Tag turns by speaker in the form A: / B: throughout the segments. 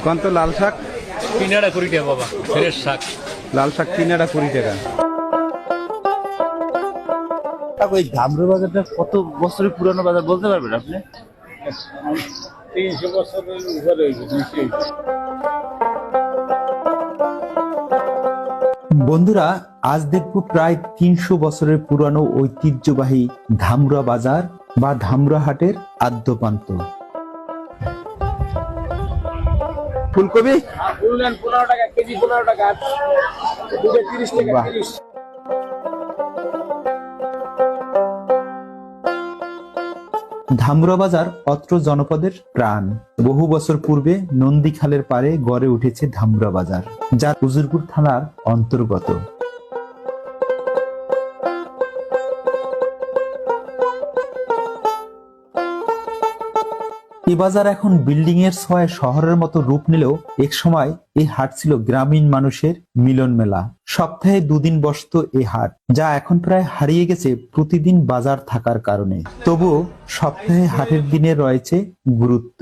A: কত লাল শাক?
B: 3 আনা 20 টাকা বাবা, ফ্রেশ শাক।
A: লাল শাক 3 আনা 20 টাকা।
C: ওই ধামরা বাজারটা কত বছরের পুরানো বাজার বলতে পারবেন আপনি?
B: 300 বছরের উপরে হইবে, বেশি হইবে।
D: বন্ধুরা, আজ দেখব প্রায় 300 বছরের পুরানো ঐতিহ্যবাহী ধামরা বাজার বা ধামরা হাটের আদ্যপান্ত।
A: ফুলকপি
B: ফুল নেন 15 টাকা কেজি, 15 টাকা। দুটো 30 টাকা,
A: বাহ।
B: 30।
D: ধামরা বাজার অত্র জনপদের প্রাণ। বহু বছর পূর্বে নন্দীখালের পারে গড়ে উঠেছে ধামরা বাজার, যা উজিরপুর থানার অন্তর্গত। এই বাজার এখন বিল্ডিং এর ছোঁয়ায় শহরের মতো রূপ নিলেও এক সময় এই হাট ছিল গ্রামীণ মানুষের মিলন মেলা। সপ্তাহে 2 দিন বসতো এই হাট, যা এখন প্রায় হারিয়ে গেছে প্রতিদিন বাজার থাকার কারণে। তবুও সপ্তাহে হাটের দিনে রয়েছে গুরুত্ব।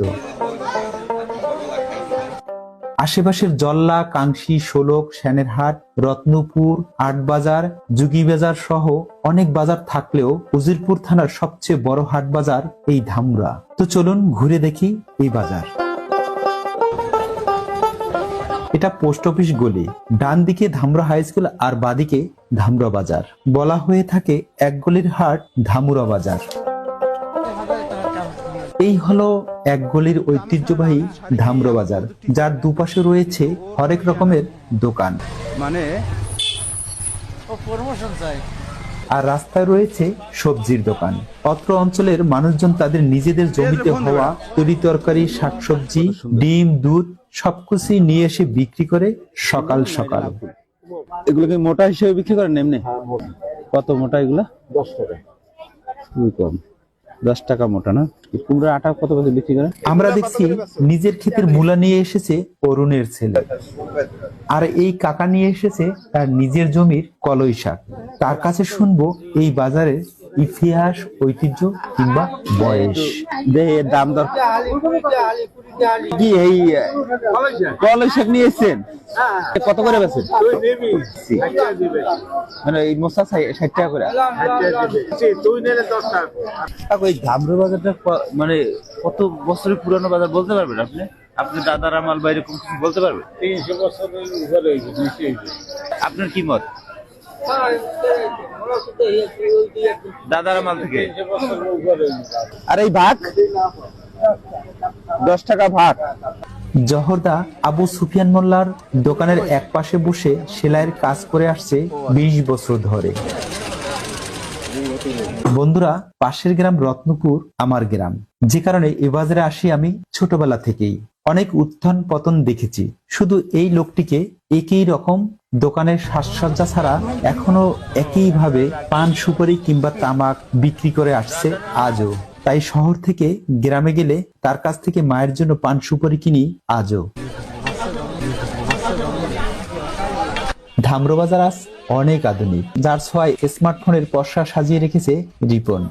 D: আশেপাশের জল্লা, কাংশি, শোলক, শ্যানেরহাট, রত্নপুর, আটবাজার, যুগীবাজার সহ অনেক বাজার থাকলেও উজিরপুর থানার সবচেয়ে বড় হাট বাজার এই ধামরা। তো চলুন ঘুরে দেখি এই বাজার। এটা পোস্ট অফিস গলি, ডান দিকে ধামরা হাই স্কুল আর বাদিকে ধামরা বাজার। বলা হয়ে থাকে এক গলির হাট ধামরা বাজার। এই হলো এক গলির ঐতিহ্যবাহী ধামরা বাজার, যার দুপাশে রয়েছে হরেক রকমের দোকান,
A: মানে
D: আর রাস্তায় রয়েছে সবজির দোকান। অত্র অঞ্চলের মানুষজন তাদের নিজেদের জমিতে হওয়া তরি তরকারি, শাকসবজি, ডিম, দুধ সবকিছুই নিয়ে এসে বিক্রি করে সকাল সকাল।
A: এগুলোকে মোটা হিসেবে বিক্রি করেন এমনি? কত মোটা এগুলা?
B: 10 টাকা।
A: খুবই কম, 10 টাকা মোটা না? কুমড়োর আটা কত করে বিক্রি করেন?
D: আমরা দেখছি নিজের ক্ষেতের মূলা নিয়ে এসেছে অরুণের ছেলে, আর এই কাকা নিয়ে এসেছে তার নিজের জমির কলই শাক। তার কাছে শুনবো এই বাজারের ইতিহাস, ঐতিহ্য কিংবা বয়স।
A: এর দাম দর কি? এই কলই শাক নিয়ে এসেছেন, কত করে বেচেন? মানে এই মোচা 60 টাকা করে।
C: ওই ধামরা বাজারটা মানে কত বছরের পুরানো বাজার বলতে পারবেন আপনি? আপনি দাদার আমাল বা এরকম কিছু বলতে পারবেন?
B: 300 বছরের উপরে হইবে, বেশি হইবে।
C: আপনার কি মত? দাদার আমাল থেকে।
B: 300 বছরের উপরে হইবে।
A: আর এই ভাগ 10 টাকা ভাগ।
D: জহরদা আবু সুফিয়ান মোল্লার দোকানের এক পাশে বসে সেলাইয়ের কাজ করে আসছে 20 বছর ধরে। বন্ধুরা, পাশের গ্রাম রত্নপুর আমার গ্রাম, যে কারণে এ বাজারে আসি আমি ছোটবেলা থেকেই। অনেক উত্থান পতন দেখেছি। শুধু এই লোকটিকে একই রকম দোকানের সাজসজ্জা ছাড়া এখনো একইভাবে পান, সুপারি কিংবা তামাক বিক্রি করে আসছে আজও। তাই শহর থেকে গ্রামে গেলে তার কাছ থেকে মায়ের জন্য পান, সুপারি কিনি আজও। ধামরা বাজার আজ অনেক আধুনিক, যার ছোঁয়ায় স্মার্টফোনের পসরা সাজিয়ে রেখেছে রিপন।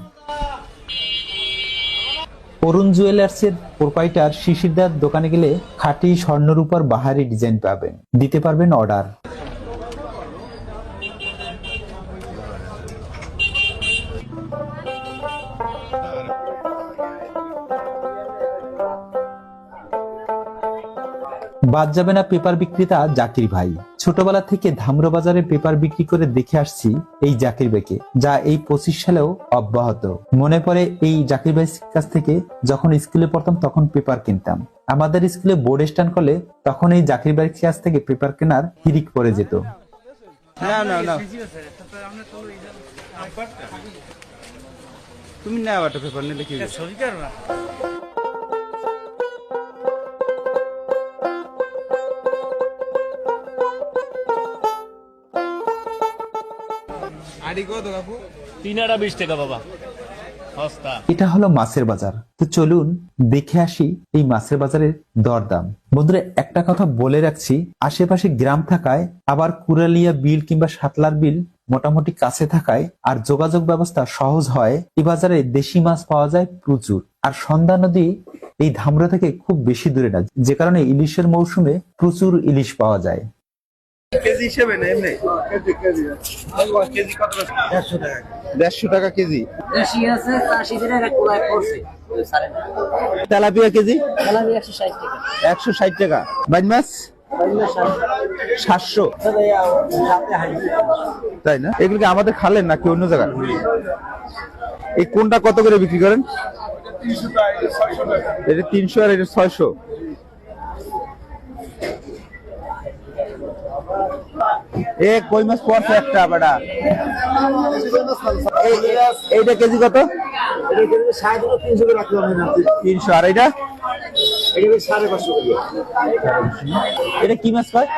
D: অরুণ জুয়েলার্সের প্রোপাইটার শিশিরদার দোকানে গেলে খাঁটি স্বর্ণরূপার বাহারি ডিজাইন পাবেন, দিতে পারবেন অর্ডার। বাদ যাবে না পেপার বিক্রেতা জাকির ভাই। ছোটবেলা থেকে ধামরা বাজারে পেপার বিক্রি করে দেখে আসছি এই জাকির ভাইকে, যা এই 25 সালেও অব্যাহত। মনে পড়ে এই জাকির ভাইয়ের কাছ থেকে যখন স্কুলে পড়তাম তখন পেপার কিনতাম। আমাদের স্কুলে বোর্ড স্ট্যান্ড করলে তখন এই জাকির ভাইয়ের কাছ থেকে পেপার কেনার হিড়িক পড়ে যেত।
A: না না না, তুমি না একটা পেপার নিলে কি?
B: তিন আনা 20 টাকা বাবা, সস্তা।
D: এটা হলো মাছের বাজার। তো চলুন দেখে আসি এই মাছের বাজারের দরদাম। বন্ধুরা, একটা কথা বলে রাখছি, আশেপাশে গ্রাম থাকায়, আবার কুরালিয়া বিল কিংবা সাতলার বিল মোটামুটি কাছে থাকায় আর যোগাযোগ ব্যবস্থা সহজ হয়, এই বাজারে দেশি মাছ পাওয়া যায় প্রচুর। আর সন্ধ্যা নদী এই ধামরা থেকে খুব বেশি দূরে না, যে কারণে ইলিশের মৌসুমে প্রচুর ইলিশ পাওয়া যায়।
A: কেজি হিসেবে না এমনি? কেজি কত? 150 টাকা কেজি।
E: দেশি আছে 80 টাকা কোলায় পড়ছে।
A: তেলাপিয়া কেজি
E: কালামি 160 টাকা।
A: 160 টাকা। বাইন মাছ 700, তাই না? এগুলো কি আমাদের খালেন নাকি অন্য জায়গায়? এই কোনটা কত করে বিক্রি করেন? এটা 300 আর এটা 600। এ কই মাছ পড়ছে একটা বেটা। এইটা কেজি কত? 300। আর এটা এটা কি মাছ কয়?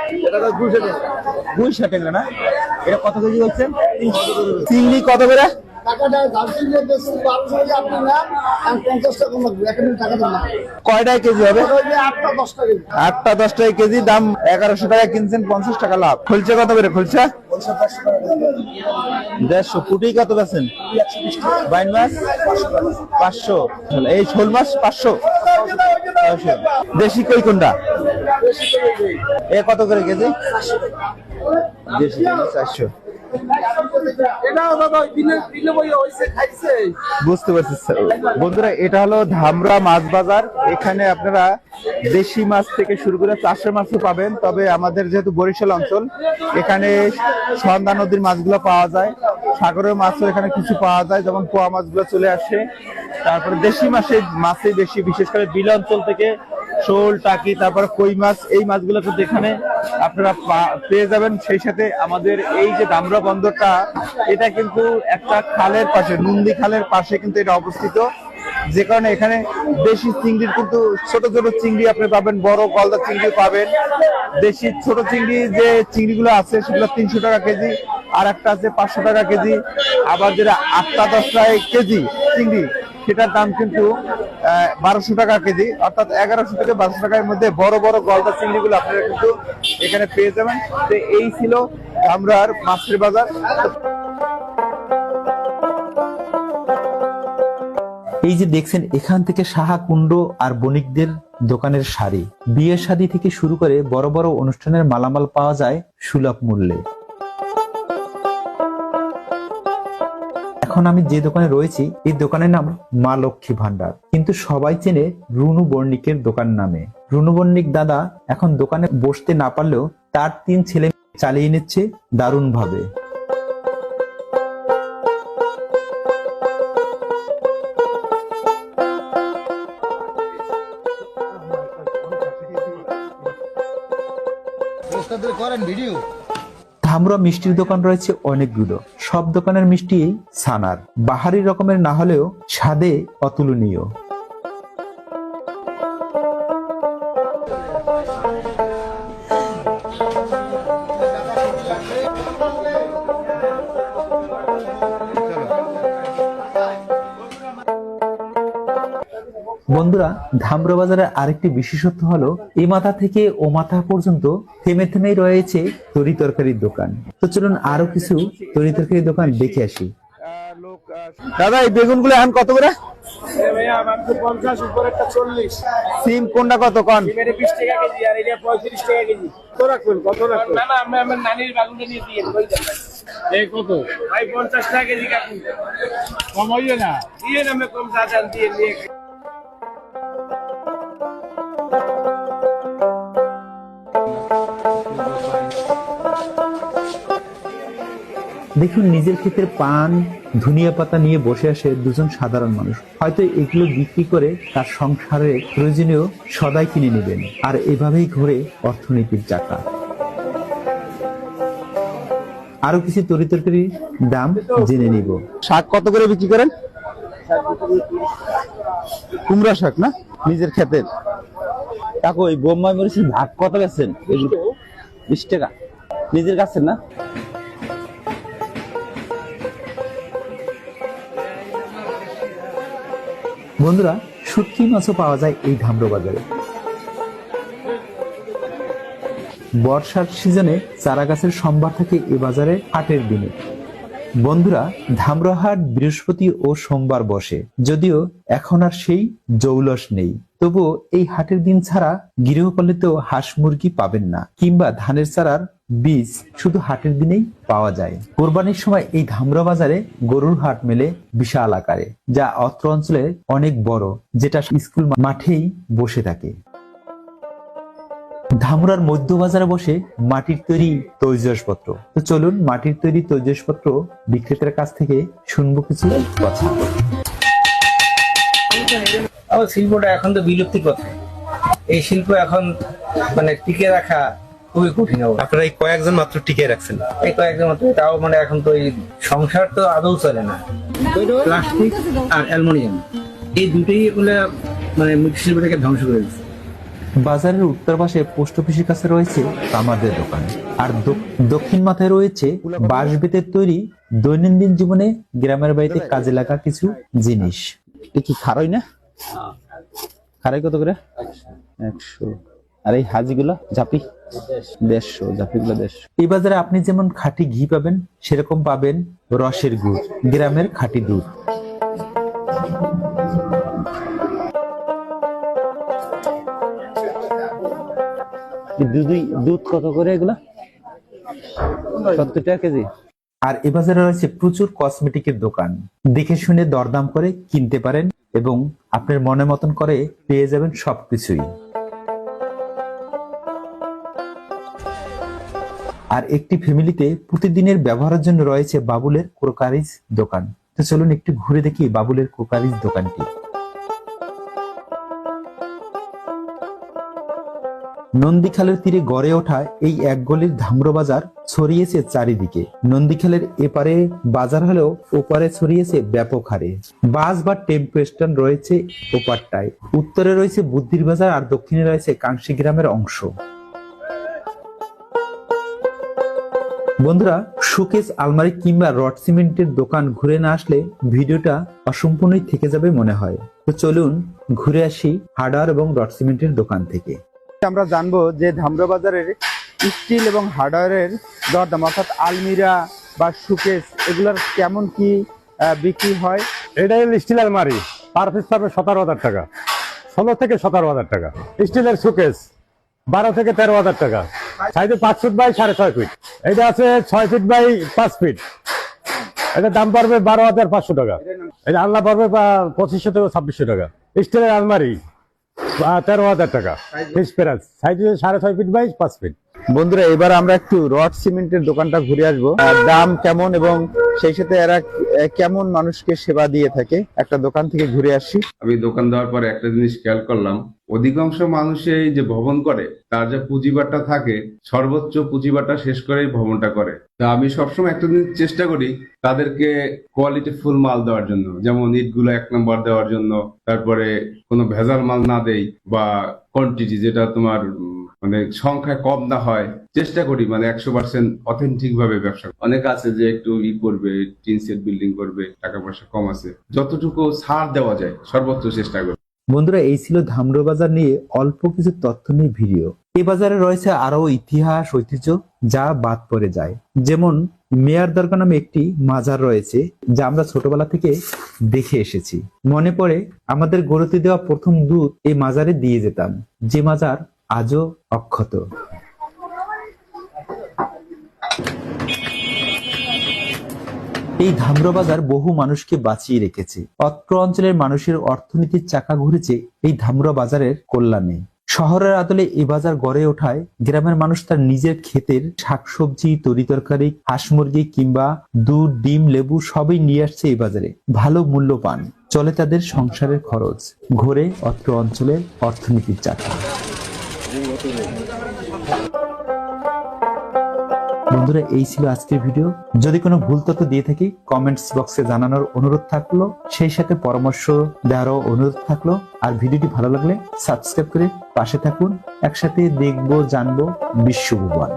A: গুইশা ট্যাংরা না? এটা কত কেজি বলছেন? চিংড়ি কত করে? কয়টায় কেজি হবে? 8টা 10 টাকা কেজি। দাম 1100 টাকা কিনছেন, 50 টাকা লাভ। খলছে কত করে? খলছে 150। পুটি কত বেছেন? বাইন মাছ 500। এই শোল মাছ 500। দেশি কই কোনটা? এ কত করে কেজি? দেশি 400। বুঝতে পারছি বন্ধুরা, এটা হলো ধামরা মাছ বাজার। এখানে আপনারা দেশি মাছ থেকে শুরু করে চাষের মাছও পাবেন। তবে আমাদের যেহেতু বরিশাল অঞ্চল, এখানে সন্ধ্যা নদীর মাছগুলো পাওয়া যায়, সাগরের মাছও এখানে কিছু পাওয়া যায়, যেমন পোয়া মাছগুলো চলে আসে। তারপরে দেশি মাছই বেশি, বিশেষ করে বিল অঞ্চল থেকে শোল, টাকি, তারপরে কই মাছ, এই মাছগুলো কিন্তু এখানে আপনারা পেয়ে যাবেন। সেই সাথে আমাদের এই যে ধামরা বন্দরটা, এটা কিন্তু একটা খালের পাশে, নন্দী খালের পাশে কিন্তু এটা অবস্থিত, যে কারণে এখানে দেশি চিংড়ির কিন্তু ছোট ছোট চিংড়ি আপনি পাবেন, বড় গলদা চিংড়ি পাবেন। দেশি ছোট চিংড়ি যে চিংড়িগুলো আছে সেগুলো 300 টাকা কেজি, আর একটা আছে 500 টাকা কেজি। আবার যেটা 8টা 10 টাকা কেজি চিংড়ি, সেটার দাম কিন্তু 1200 টাকা কেজি, অর্থাৎ 1100 থেকে 1200 টাকার মধ্যে বড় বড় গলদা চিংড়িগুলো আপনারা কিন্তু এখানে পেয়ে যাবেন। তো এই ছিল ধামরার মাছের বাজার।
D: এই যে দেখছেন, এখান থেকে সাহা কুণ্ড আর বণিকদের দোকানের শাড়ি, বিয়ের শাড়ি থেকে শুরু করে বড় বড় অনুষ্ঠানের মালামাল পাওয়া যায় সুলভ মূল্যে। এখন আমি যে দোকানে রয়েছি, এই দোকানের নাম মা লক্ষ্মী ভান্ডার, কিন্তু সবাই চেনে রুনু বর্ণিকের দোকান নামে। রুনু বর্ণিক দাদা এখন দোকানে বসতে না পারলেও তার 3 ছেলে চালিয়ে নিচ্ছে দারুণ ভাবে। ধামরা মিষ্টির দোকান রয়েছে অনেকগুলো, সব দোকানের মিষ্টি ছানার, বাহারি রকমের না হলেও স্বাদে অতুলনীয়। বন্ধুরা, ধামরা বাজারের আরেকটি বিশেষত্ব হলো এই মাথা থেকে ও মাথা পর্যন্ত থেমে থেমেই রয়েছে তরি তরকারির দোকান। তো চলুন আরো কিছু তরি তরকারির দোকান দেখে আসি।
A: দাদা, এই বেগুনগুলো এখন কত করে?
B: ভাইয়া মাত্র 50, উপর একটা 40।
A: সিম কোনটা কত? কোন
B: 20 টাকা কেজি, আর এটা 35 টাকা কেজি। কত রাখবেন? কত রাখবেন? না না, আমি আমার নানির বাগুনটা নিয়ে দিয়ে কই দেন। এই কত ভাই? 50 টাকা কেজি কাকুন। কম হইও না, দিয়ে না, আমি কম চাচান দিয়ে নিয়ে।
D: দেখুন, নিজের ক্ষেতের পান, ধনিয়া পাতা নিয়ে বসে আসে দুজন সাধারণ মানুষ। হয়তো এগুলো বিক্রি করে তার সংসারের প্রয়োজনীয় সদাই কিনে নেবেন, আর এভাবেই ঘোরে অর্থনীতির চাকা। আরো কিছু তরি তরকারির দাম জেনে নিব।
A: শাক কত করে বিক্রি করেন? কুমড়া শাক না, নিজের ক্ষেতের। কাকু, এই বোম্বাই মরিচের ভাগ কত বেচেন? 20 টাকা। নিজের গাছের না?
D: বন্ধুরা, শুটকি মাছও পাওয়া যায় এই ধামরা বাজারে। বর্ষার সিজনে চারা গাছের সম্ভার থাকে এ বাজারে হাটের দিনে। বন্ধুরা, ধামরা হাট বৃহস্পতি ও সোমবার বসে, যদিও এখন আর সেই জৌলস নেই। তবুও এই হাটের দিন ছাড়া গৃহপালিত হাঁস মুরগি পাবেন না, কিংবা ধানের চারার বীজ শুধু হাটের দিনেই পাওয়া যায়। কোরবানির সময় এই ধামরা বাজারে গরুর হাট মেলে বিশাল আকারে, যা অত্র অঞ্চলে অনেক বড়, যেটা স্কুল মাঠেই বসে থাকে। ধামরার মধ্য বাজারে বসে মাটির তৈরি তৈজসপত্র। তো চলুন মাটির তৈরি তৈজসপত্র বিক্রেতার কাছ থেকে শুনবো কিছু কথা।
F: আমার শিল্পটা এখন তো বিলুপ্তির পথে। এই শিল্প এখন মানে টিকে রাখা খুবই কঠিন।
G: আপনারা এই কয়েকজন মাত্র টিকে রাখছেন।
F: এই কয়েকজন মাত্র, তাও মানে এখন তো এই সংসার তো আদৌ চলে না। প্লাস্টিক আর অ্যালুমিনিয়াম এই দুটোই বলে মানে মৃৎ শিল্পটাকে ধ্বংস করে দিচ্ছে।
D: বাজারের উত্তর পাশে পোস্ট অফিসের কাছে রয়েছে তামাদের দোকান, আর দক্ষিণ মাথায় রয়েছে বাঁশ বেতের তৈরি দৈনন্দিন জীবনে গ্রামের বাড়িতে কাজে লাগা কিছু জিনিস।
A: এটা কি খারাই না? খারাই কত করে? 100। আর এই হাজিগুলো ঝাপি 150, ঝাপিগুলো 150।
D: এই বাজারে আপনি যেমন খাঁটি ঘি পাবেন, সেরকম পাবেন রসের গুড়, গ্রামের খাঁটি দুধ।
A: দুধ কত করে এগুলা? 70 টাকা কেজি।
D: আর এ বাজারে রয়েছে প্রচুর কসমেটিকের দোকান। দেখে শুনে দরদাম করে কিনতে পারেন এবং আপনার মনে মতন করে পেয়ে যাবেন সবকিছুই। আর একটি ফ্যামিলিতে প্রতিদিনের ব্যবহারের জন্য রয়েছে বাবুলের ক্রোকারিজ দোকান। তো চলুন একটু ঘুরে দেখি বাবুলের ক্রোকারিজ দোকানটি। নন্দীখালের তীরে গড়ে ওঠা এই এক গলির ধামরা বাজার ছড়িয়েছে চারিদিকে। নন্দীখালের এপারে বাজার হলেও ওপারে ছড়িয়েছে ব্যাপক হারে। বাস বা টেম্পো স্ট্যান্ড রয়েছে ওপারটায়। উত্তরে রয়েছে বুদ্ধির বাজার আর দক্ষিণে রয়েছে কাংশী গ্রামের অংশ। বন্ধুরা, শোকেস, আলমারি কিংবা রড সিমেন্টের দোকান ঘুরে না আসলে ভিডিওটা অসম্পূর্ণই থেকে যাবে মনে হয়। তো চলুন ঘুরে আসি হার্ডওয়্যার এবং রড সিমেন্টের দোকান থেকে।
A: আমরা জানবো যে ধামরা বাজারের স্টিল এবং হার্ডওয়্যারের দরদাম, অর্থাৎ আলমিরা বা শোকেস এগুলোর কেমন কি বিক্রি হয়।
B: এটা স্টিল আলমারি পার পিস পাবে 17,000 টাকা, 16 থেকে 17,000 টাকা। স্টিলের শোকেস 12 থেকে 13,000 টাকা। সাইজে 5 ফিট বাই 6.5 ফিট। এটা আছে 6 ফিট বাই 5 ফিট। এটা দাম পড়বে 12,500 টাকা। এটা আলনা পড়বে 2500 থেকে 2600 টাকা। স্টিলের আলমারি 13,000 টাকা। সাইজে 6.5 ফিট বাই 5 ফিট।
A: বন্ধুরা, এবার আমরা একটু রড সিমেন্টের দোকানটা ঘুরে আসবো। দাম কেমন এবং সেই সাথে এরা কেমন মানুষকে সেবা দিয়ে থাকে, একটা দোকান থেকে ঘুরে আসি।
H: আমি দোকান দেওয়ার পরে একটা জিনিস খেয়াল করলাম, অধিকাংশ মানুষই যে ভবন করে তার যে পুঁজিবাটা থাকে সর্বোচ্চ পুঁজিবাটা শেষ করেই ভবনটা করে। তা আমি সবসময় একটা জিনিস চেষ্টা করি তাদেরকে কোয়ালিটি ফুল মাল দেওয়ার জন্য, যেমন ইটগুলো 1 নম্বর দেওয়ার জন্য, তারপরে কোনো ভেজাল মাল না দেই বা কোয়ান্টিটি যেটা তোমার মানে সংখ্যায় কম না হয়, চেষ্টা করি মানে 100% অথেন্টিক ভাবে ব্যবসা। অনেক আছে যে একটু করবে, টিন সেট বিল্ডিং করবে, টাকা পয়সা কম আছে, যতটুকু ছাড় দেওয়া যায় সর্বোচ্চ চেষ্টা করি।
D: বন্ধুরা, এই ছিল ধামরা বাজার নিয়ে অল্প কিছু তথ্য নিয়ে ভিডিও। এই বাজারে রয়েছে আরো ইতিহাস, ঐতিহ্য যা বাদ পড়ে যায়। যেমন মেয়ার দরগা নামে একটি মাজার রয়েছে, যা আমরা ছোটবেলা থেকে দেখে এসেছি। মনে পড়ে আমাদের গরুতে দেওয়া প্রথম দুধ এই মাজারে দিয়ে যেতাম, যে মাজার আজও অক্ষত। এই ধামরা বাজার বহু মানুষকে বাঁচিয়ে রেখেছে। অত্র অঞ্চলের মানুষের অর্থনীতির চাকা ঘুরেছে এই ধামরা বাজারের কল্যাণে। শহরের আদলে এই বাজার গড়ে ওঠায় গ্রামের মানুষ তার নিজের ক্ষেতের শাকসবজি, তরিতরকারি, হাঁস মুরগি কিংবা দুধ, ডিম, লেবু সবই নিয়ে আসছে এই বাজারে। ভালো মূল্য পান, চলে তাদের সংসারের খরচ, ঘোরে অত্র অঞ্চলের অর্থনীতির চাকা। বন্ধুরা, এই ছিল আজকের ভিডিও। যদি কোনো ভুল তথ্য দিয়ে থাকি কমেন্টস বক্সে জানানোর অনুরোধ থাকলো, সেই সাথে পরামর্শ দেওয়ারও অনুরোধ থাকলো। আর ভিডিওটি ভালো লাগলে সাবস্ক্রাইব করে পাশে থাকুন। একসাথে দেখবো, জানবো বিশ্বভুবন।